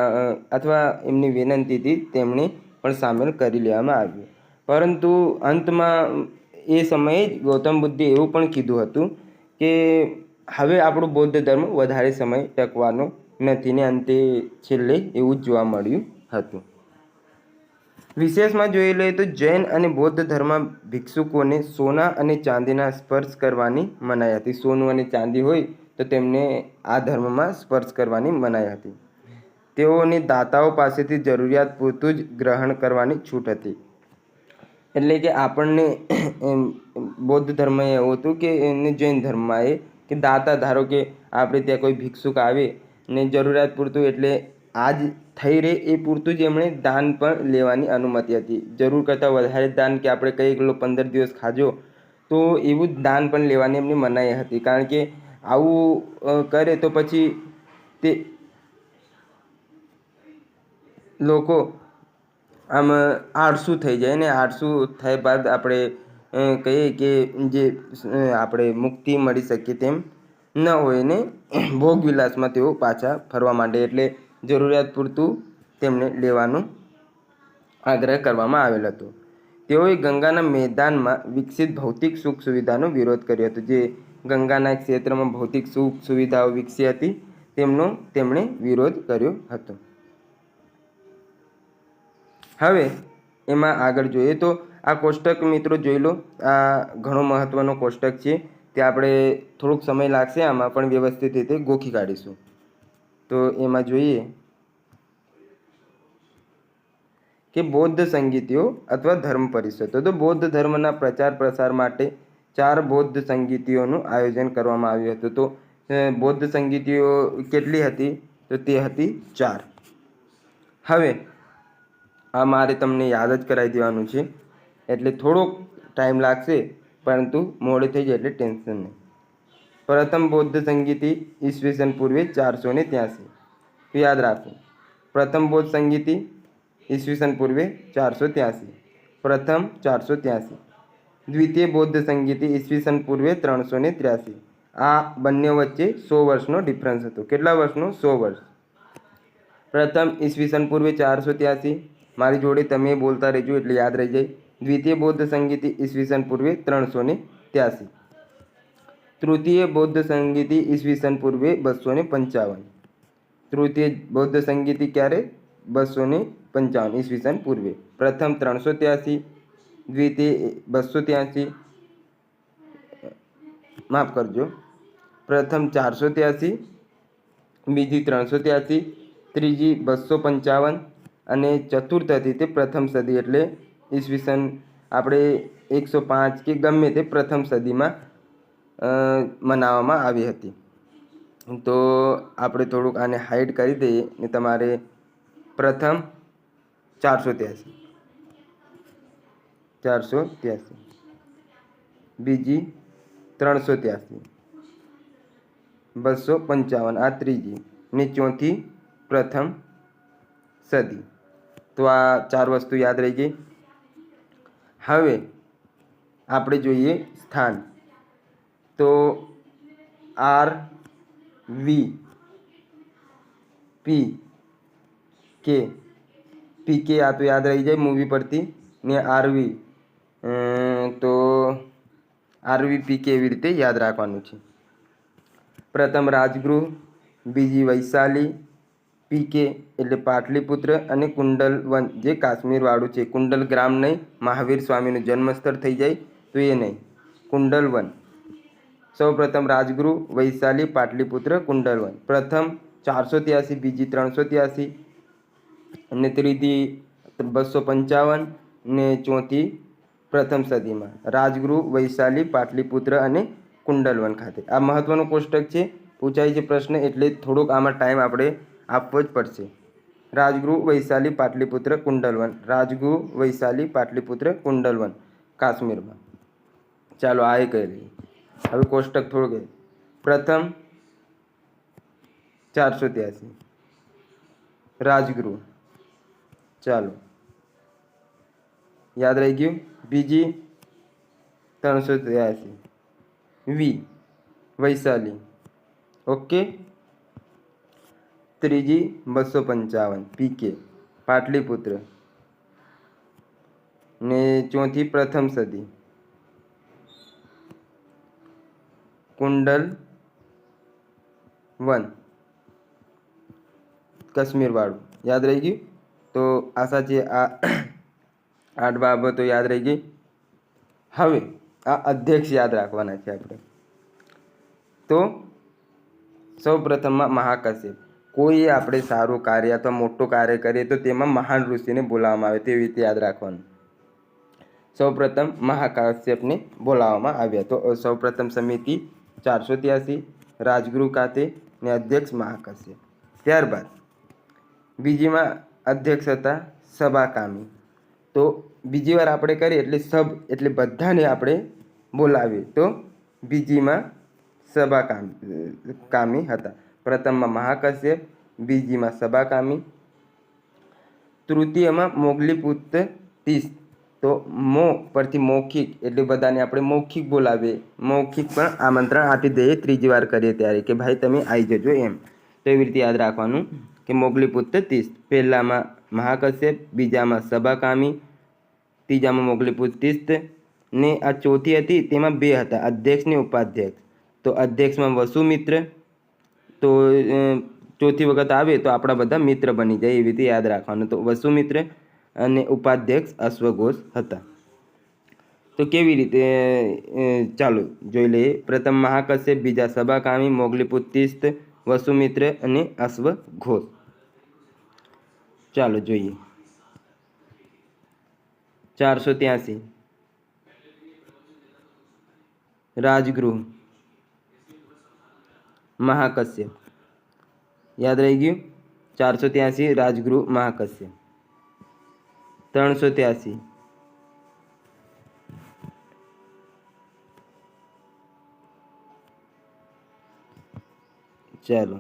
અથવા એમની વિનંતીથી તેમણે પણ સામેલ કરી લેવામાં આવ્યું. પરંતુ અંતમાં એ સમયે જ ગૌતમ બુદ્ધે એવું પણ કીધું હતું કે હવે આપણો બૌદ્ધ ધર્મ વધારે સમય ટકવાનો નથી ને અંતે છેલ્લે એવું જ જોવા મળ્યું હતું. વિશેષમાં જોઈ લઈએ તો જૈન અને બૌદ્ધ ધર્મમાં ભિક્ષુકોને સોના અને ચાંદીના સ્પર્શ કરવાની મનાઈ હતી. સોનું અને ચાંદી હોય તો તેમને આ ધર્મમાં સ્પર્શ કરવાની મનાઈ હતી. તેઓને દાતાઓ પાસેથી જરૂરિયાત પૂરતું જ ગ્રહણ કરવાની છૂટ હતી. એટલે કે આપણને બૌદ્ધ ધર્મ એવું હતું કે જૈન ધર્મમાં કે દાતા, ધારો કે આપણે ત્યાં કોઈ ભિક્ષુક આવે ને જરૂરિયાત પૂરતું એટલે આજ થઈ રહે એ પૂરતું જ એમણે દાન પણ લેવાની અનુમતિ હતી. જરૂર કરતાં વધારે દાન કે આપણે કહીએ કે 15 દિવસ ખાજો તો એવું જ દાન પણ લેવાની એમની મનાઈ હતી. કારણ કે આવું કરે તો પછી તે લોકો આમ આળસુ થઈ જાય ને આળસુ થયા બાદ આપણે કહીએ કે જે આપણે મુક્તિ મળી શકીએ તેમ ન હોય ને ભોગવિલાસમાં તેઓ પાછા ફરવા માંડે. એટલે જરૂરિયાત પૂરતું તેમને લેવાનું આગ્રહ કરવામાં આવેલ હતો. તેઓએ ગંગાના મેદાનમાં વિકસિત ભૌતિક સુખ સુવિધાનો વિરોધ કર્યો હતો. જે ગંગાના ક્ષેત્રમાં ભૌતિક સુખ સુવિધાઓ વિકસી હતી તેમણે વિરોધ કર્યો હતો. હવે એમાં આગળ જોઈએ તો આ કોષ્ટક મિત્રો જોઈ લો. આ ઘણો મહત્ત્વનો કોષ્ટક છે. તે આપણે થોડોક સમય લાગશે આમાં પણ વ્યવસ્થિત રીતે ગોખી કાઢીશું. તો એમાં જોઈએ કે બૌદ્ધ સંગીતીઓ અથવા ધર્મ પરિષદો. તો બૌદ્ધ ધર્મના પ્રચાર પ્રસાર માટે 4 બૌદ્ધ સંગીતીઓનું આયોજન કરવામાં આવ્યું હતું. તો બૌદ્ધ સંગીતીઓ કેટલી હતી? તો તે હતી 4. હવે આ મારે તમને યાદ જ કરાવી દેવાનું છે એટલે થોડોક ટાઈમ લાગશે, પરંતુ મોડે થઈ જાય એટલે ટેન્શન નહીં. પ્રથમ બૌદ્ધ સંગીતી ઈસવીસન પૂર્વે 483. તો યાદ રાખો, પ્રથમ બૌદ્ધ સંગીતી ઈસવીસન પૂર્વે 483. પ્રથમ 483. દ્વિતીય બૌદ્ધ સંગીતી ઈસવીસન પૂર્વે 383. આ બંને વચ્ચે 100 વર્ષનો ડિફરન્સ હતો. કેટલા વર્ષનો? 100 વર્ષ. પ્રથમ ઈસવીસન પૂર્વે 483. મારી જોડે તમે બોલતા રહેજો એટલે યાદ રહી જાય. દ્વિતીય બૌદ્ધ સંગીતી ઈસવીસન પૂર્વે 383. તૃતીય બૌદ્ધ સંગીતી ઈસવીસન પૂર્વે 255. તૃતીય બૌદ્ધ સંગીતી ક્યારે? 255 ઈસવીસન પૂર્વે. પ્રથમ 383, દ્વિતીય 283, માફ કરજો, પ્રથમ 483, બીજી 383, ત્રીજી 255 અને ચતુર્થ હતી તે પ્રથમ સદી એટલે ઈસવીસન આપણે 105 કે ગમે તે પ્રથમ સદીમાં મનાવવામાં આવી હતી. તો આપણે થોડુંક આને હાઈડ કરી દઈએ ને તમારે પ્રથમ 483, બીજી 383, 255 આ ત્રીજી ને ચોથી પ્રથમ સદી. તો આ 4 વસ્તુ યાદ રહી ગઈ. હવે આપણે જોઈએ સ્થાન. તો RVPK આ તો યાદ રહી જાય મૂવી પરથી ને તો RVPK એવી રીતે યાદ રાખવાનું છે. પ્રથમ રાજગૃહ, બીજી વૈશાલી, પીકે એટલે પાટલીપુત્ર અને કુંડલવન જે કાશ્મીરવાળું છે. કુંડલ ગ્રામ નહીં, મહાવીર સ્વામીનું જન્મસ્થળ થઈ જાય તો એ નહીં, કુંડલવન. સૌ પ્રથમ રાજગૃહ, વૈશાલી, પાટલીપુત્ર, કુંડલવન. પ્રથમ 483, બીજી 383 અને ત્રીજી 255 ને ચોથી પ્રથમ સદીમાં. રાજગૃહ, વૈશાલી, પાટલીપુત્ર અને કુંડલવન ખાતે. આ મહત્વનો કોષ્ટક છે, પૂછાય છે પ્રશ્ન, એટલે થોડોક આમાં ટાઈમ આપણે આપવો જ પડશે. રાજગૃહ વૈશાલી પાટલીપુત્ર કુંડલવન, રાજગૃહ વૈશાલી પાટલીપુત્ર કુંડલવન કાશ્મીરમાં. ચાલો આ કહી લઈએ. હવે કોષ્ટક થોડુંક. પ્રથમ 483 રાજગૃહ, ચાલો યાદ રહી ગયું. બીજી 383 વી વૈશાલી, ઓકે. ત્રીજી 255 પીકે પાટલીપુત્ર, ને ચોથી પ્રથમ સદી કુંડલ વન કાશ્મીર વાળું. યાદ રહી ગયું. તો આશા છે આ 8 બાબતો યાદ રહી ગઈ. હવે આ અધ્યક્ષ યાદ રાખવાના છે આપણે. તો સૌ પ્રથમમાં મહાકશ્યપ. કોઈ આપણે સારું કાર્ય અથવા મોટું કાર્ય કરીએ તો તેમાં મહાન ઋષિને બોલાવવામાં આવે, તેવી રીતે યાદ રાખવાનું. સૌ પ્રથમ મહાકાશ્યપને બોલાવવામાં આવ્યા. તો સૌ પ્રથમ સમિતિ 483 રાજગૃહ ખાતે ને અધ્યક્ષ મહાકાશ્યપ. ત્યારબાદ બીજીમાં અધ્યક્ષ હતા સભાકામી. તો બીજી વાર આપણે કરીએ એટલે સબ એટલે બધાને આપણે બોલાવીએ. તો બીજીમાં સભાકામી હતા. પ્રથમમાં મહાકાશ્યપ, બીજીમાં સભાકામી, તૃતીયમાં મોગલીપુત્ર તીસ. તો મો પરથી મૌખિક એટલે બધાને આપણે મૌખિક બોલાવીએ, મૌખિક પણ આમંત્રણ આપી દઈએ ત્રીજી વાર કરીએ ત્યારે કે ભાઈ તમે આવી જજો એમ. તો એવી રીતે યાદ રાખવાનું કે મોગલીપુત્ર તીસ. પહેલામાં મહાકશ્યપ, બીજામાં સભાકામી, ત્રીજામાં મોગલીપુત્ર તીસ, ને આ ચોથી હતી તેમાં 2 હતા, અધ્યક્ષ ને ઉપાધ્યક્ષ. તો અધ્યક્ષમાં વસુમિત્ર. તો ચોથી વખત આવે તો આપણા બધા મિત્ર બની જાય, એવી રીતે યાદ રાખવાનું. તો વસુમિત્ર અને ઉપાધ્યક્ષ અશ્વઘોષ હતા. તો કેવી રીતે ચાલો જોઈ લઈએ. પ્રથમ મહાકશ્યપ, બીજા સભાકામી, મોગલીપુત્ર તીસ, વસુમિત્ર અને અશ્વઘોષ. ચાલો જોઈએ. 483 રાજગૃહ મહાકશ્યપ. યાદ રહી ગયું. 483 રાજગૃહ મહાકશ્યપ. 383 ચાલો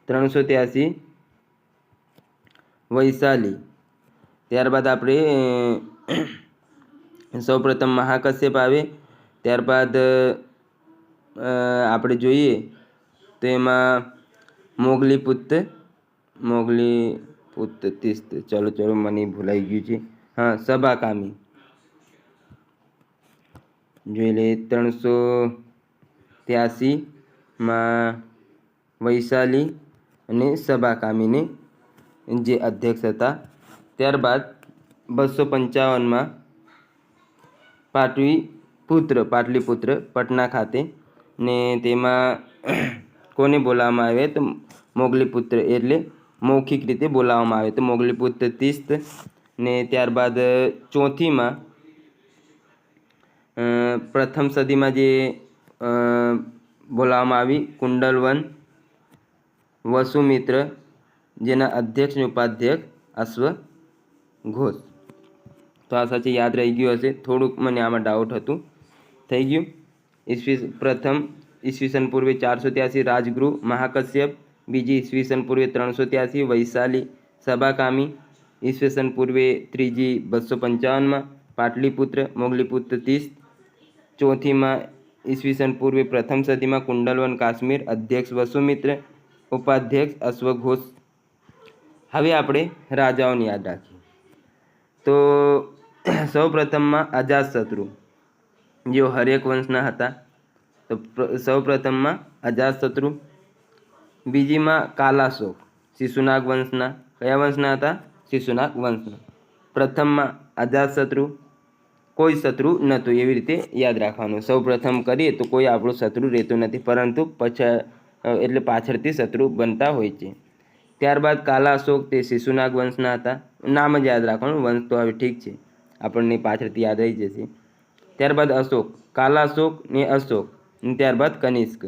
383 વૈશાલી. ત્યારબાદ આપણે સૌપ્રથમ મહાકશ્યપ આવે. ત્યારબાદ આપણે જોઈએ તો એમાં મોગલીપુત્ર તીસ. ચલો મને ભૂલાઈ ગયું છે. હા, સભાકામી જોઈ લે. 383માં વૈશાલી અને સભાકામીને જે અધ્યક્ષ હતા. ત્યારબાદ 255માં પાટલીપુત્ર પટના ખાતે, ને તેમાં કોને બોલાવવામાં આવે તો મોગલીપુત્ર એટલે મૌખિક રીતે બોલાવવામાં આવે તો મોગલીપુત્ર તીસ. ને ત્યારબાદ ચોથીમાં પ્રથમ સદીમાં જે બોલાવવામાં આવી કુંડલવન વસુમિત્ર, જેના અધ્યક્ષ અને ઉપાધ્યક્ષ અશ્વઘોષ. તો આ સાચી યાદ રહી ગયું હશે. થોડુંક મને આમાં ડાઉટ હતું, થઈ ગયું. પ્રથમ ઈસવીસન પૂર્વે 483 રાજગૃહ મહાકશ્યપ, બીજી ઈસવીસન પૂર્વે 383 વૈશાલી સભાકામી, ઈસવીસન પૂર્વે ત્રીજી 255માં પાટલીપુત્ર મોગલીપુત્ર તીસ, ચોથીમાં ઈસવીસન પૂર્વે પ્રથમ સદીમાં કુંડલવન કાશ્મીર, અધ્યક્ષ વસુમિત્ર, ઉપાધ્યક્ષ અશ્વઘોષ. હવે આપણે રાજાઓને યાદ રાખીએ. તો સૌ પ્રથમમાં અજાતશત્રુ, જેઓ હર્યક વંશના હતા. તો સૌ પ્રથમમાં અજાતશત્રુ. બીજીમાં કાલાશોક, શિશુનાગ વંશના. કયા વંશના હતા? શિશુનાગ વંશના. પ્રથમમાં અજાતશત્રુ, કોઈ શત્રુ નહોતું, એવી રીતે યાદ રાખવાનું. સૌ પ્રથમ કરીએ તો કોઈ આપણું શત્રુ રહેતું નથી, પરંતુ પાછળથી શત્રુ બનતા હોય છે. ત્યારબાદ કાલાશોક, તે શિશુનાગ વંશના હતા. નામ જ યાદ રાખવાનું, વંશ તો હવે ઠીક છે, આપણને પાછળથી યાદ રહી જશે. ત્યારબાદ અશોક, કાલાશોક ને અશોક અને ત્યારબાદ કનિષ્ક.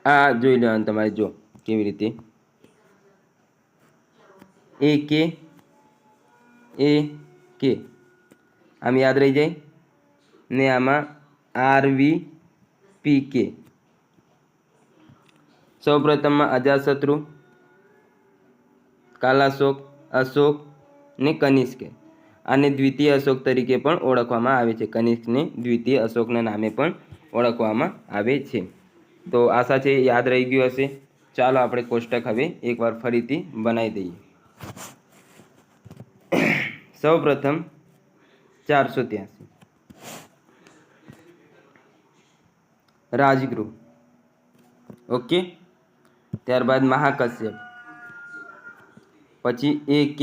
આ જોઈ લેવાનું તમારે, જો કેવી રીતે એ કે આમ યાદ રહી જાય ને આમાં RVPK. સૌપ્રથમમાં અજાતશત્રુ, કાલાશોક, અશોક ને કનિષ્ક. આને દ્વિતીય અશોક તરીકે પણ ઓળખવામાં આવે છે. કનિષ્કને દ્વિતીય અશોકના નામે પણ ઓળખવામાં આવે છે. તો આશા છે યાદ રહી ગયું હશે. ચાલો આપણે કોષ્ટક હવે એકવાર ફરીથી બનાવી દઈએ. સૌપ્રથમ 483 રાજગૃહ. ઓકે. ત્યારબાદ મહાકશ્યપ, પછી AK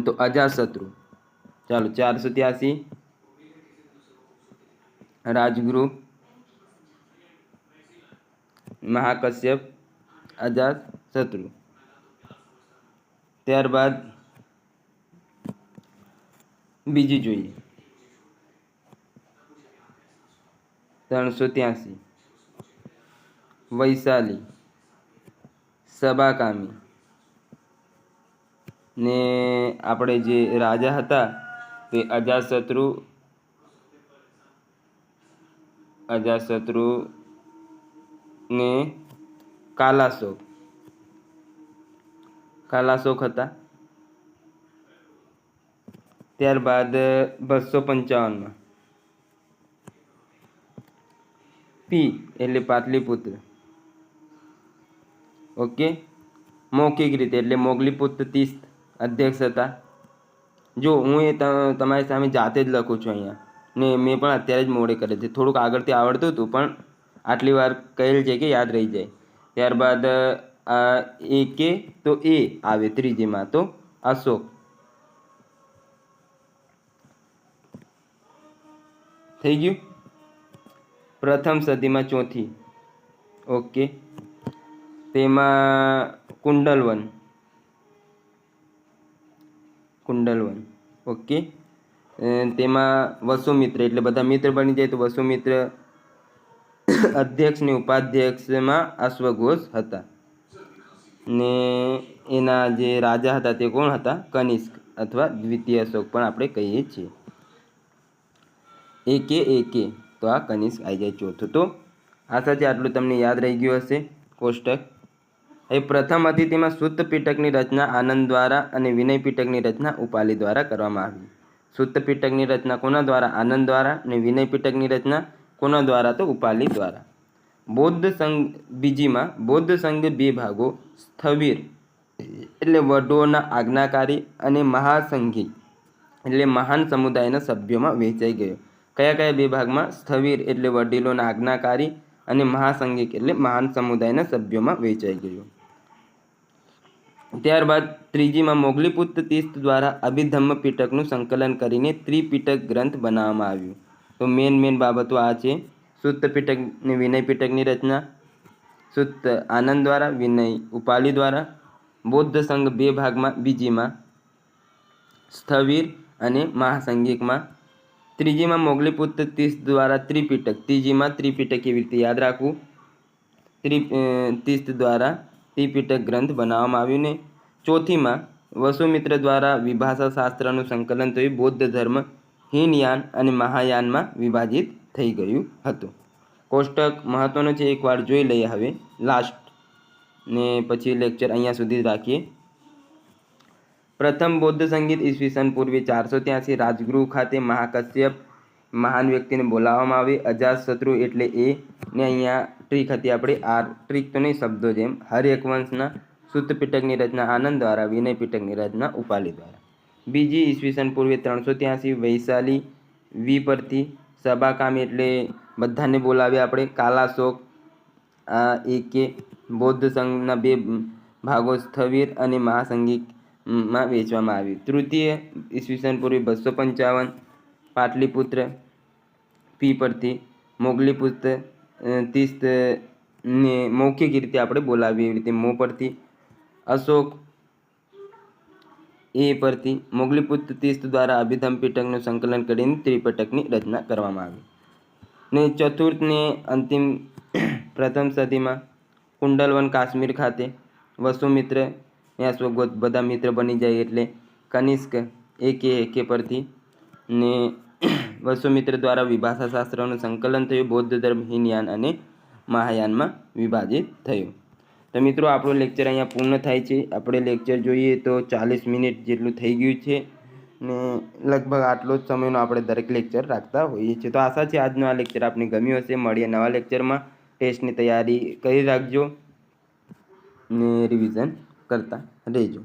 તો અજાતશત્રુ. ચાલો 483 રાજગૃહ, મહાકશ્યપ, અજાતશત્રુ. ત્યારબાદ બીજી જોઈએ 383 વૈશાલી, સબાકામી ને આપણે જે રાજા હતા તે અજાતશત્રુ ને કાલાશોક હતા. ત્યારબાદ 255 P એટલે પાટલીપુત્ર. ઓકે. મૌખિક રીતે એટલે મોગલીપુત્ર તીસ્ત અધ્યક્ષ હતા. જો હું એ તમારી સામે જાતે જ લખું છું અહીંયા, ને મેં પણ અત્યારે જ મોડે કરે છે. થોડુંક આગળથી આવડતું હતું પણ આટલી વાર કહેલ છે કે યાદ રહી જાય. ત્યારબાદ AK તો એ આવે ત્રીજીમાં, તો અશોક થઈ ગયું. પ્રથમ સદીમાં ચોથી. ઓકે. તેમાં કુંડલવન. ઓકે. તેમાં વસુમિત્ર એટલે બધા મિત્ર બની જાય તો વસુમિત્ર અધ્યક્ષ ને ઉપાધ્યક્ષમાં અશ્વઘોષ હતા. ને એના જે રાજા હતા તે કોણ હતા? કનિષ્ક અથવા દ્વિતીય અશોક પણ આપણે કહીએ છીએ. AK તો આ કનિષ્ક આવી જાય ચોથું. તો આશા છે આટલું તમને યાદ રહી ગયું હશે કોષ્ટક. એ પ્રથમ હતી તેમાં સૂત પીટકની રચના આનંદ દ્વારા અને વિનય પીટકની રચના ઉપાલી દ્વારા કરવામાં આવી. સૂત પીટકની રચના કોના દ્વારા? આનંદ દ્વારા. અને વિનય પીટકની રચના કોના દ્વારા? તો ઉપાલી દ્વારા. બૌદ્ધ સંઘ બીજીમાં બૌદ્ધ સંઘ બે ભાગો સ્થવિર એટલે વડોના આજ્ઞાકારી અને મહાસંઘી એટલે મહાન સમુદાયના સભ્યોમાં વહેંચાઈ ગયો. કયા કયા બે ભાગમાં? સ્થવિર એટલે વડીલોના આજ્ઞાકારી અને મહાસંઘિક એટલે મહાન સમુદાયના સભ્યોમાં વહેંચાઈ ગયો. ત્યારબાદ ત્રીજીમાં મોગલીપુત્ર તીસ્ત દ્વારા અભિધમ્મ પીટકનું સંકલન કરીને ત્રિપીટક ગ્રંથ બનાવવામાં આવ્યું. તો મેન બાબતો આ છે. સૂત પીટક ને વિનય પીટકની રચના સૂત આનંદ દ્વારા, વિનય ઉપાલી દ્વારા. બૌદ્ધ સંઘ બે ભાગમાં, બીજીમાં સ્થવિર અને મહાસંઘિકમાં. ત્રીજીમાં મોગલીપુત્ર તીસ્ત દ્વારા ત્રિપીટક, ત્રીજીમાં ત્રિપીટક એવી રીતે યાદ રાખવું. તીસ્ત દ્વારા ત્રિપીટક ગ્રંથ બનાવવામાં આવ્યું. ને ચોથીમાં વસુમિત્ર દ્વારા વિભાષા શાસ્ત્રનું સંકલન થયું. બૌદ્ધ ધર્મ હીનયાન અને મહાયાનમાં વિભાજિત થઈ ગયું હતું. કોષ્ટક મહત્વનું છે, એકવાર જોઈ લઈએ હવે લાસ્ટ, ને પછી લેક્ચર અહીંયા સુધી રાખીએ. પ્રથમ બૌદ્ધ સંગીત ઈસવીસન પૂર્વે 483 રાજગૃહ ખાતે મહાકશ્યપ મહાન વ્યક્તિને બોલાવવામાં આવે. અજાતશત્રુ એટલે એ, ને અહીંયા ટ્રીક હતી આપણે આર, ટ્રીક તો નહીં શબ્દો જેમ. હર્યકવંશના સૂત પીટકની રચના આનંદ દ્વારા, વિનય પીટકની રચના ઉપાલી દ્વારા. બીજી ઈસવીસન પૂર્વે 383 વૈશાલી વી પરથી. સબાકામી એટલે બધાને બોલાવ્યા આપણે. કાલાશોક AK. બૌદ્ધ સંઘના બે ભાગો સ્થવિર અને મહાસંઘિકમાં વહેંચવામાં આવ્યું. તૃતીય ઈસવીસન પૂર્વે 255 પાટલીપુત્ર P પરથી. મોગલીપુત્ર તીસ્ત ને મૌખિક રીતે આપણે બોલાવીએ એવી રીતે મો પરથી. અશોક એ પરથી મોગલીપુત્ર તીર્થ દ્વારા અભિધમ પીટકનું સંકલન કરીને ત્રિપિટકની રચના કરવામાં આવી. ને ચતુર્થ ને અંતિમ પ્રથમ સદીમાં કુંડલવન કાશ્મીર ખાતે વસુમિત્ર ને અશ્વગોત બધા મિત્ર બની જાય એટલે કનિષ્ક એકે પરથી ને વસુમિત્ર દ્વારા વિભાષા શાસ્ત્રનું સંકલન થયું. બૌદ્ધ ધર્મ હીનયાન અને મહાયાનમાં વિભાજિત થયું. તો મિત્રો આપણું લેક્ચર અહીંયા પૂર્ણ થાય છે. આપણે લેક્ચર જોઈએ તો 40 મિનિટ જેટલું થઈ ગયું છે ને લગભગ આટલો જ સમયનો આપણે દરેક લેક્ચર રાખતા હોઈએ છીએ. તો આશા છે આજનો આ લેક્ચર આપને ગમ્યું હશે. મળીએ નવા લેક્ચરમાં. ટેસ્ટની તૈયારી કરી રાખજો ને રિવિઝન કરતા રહેજો.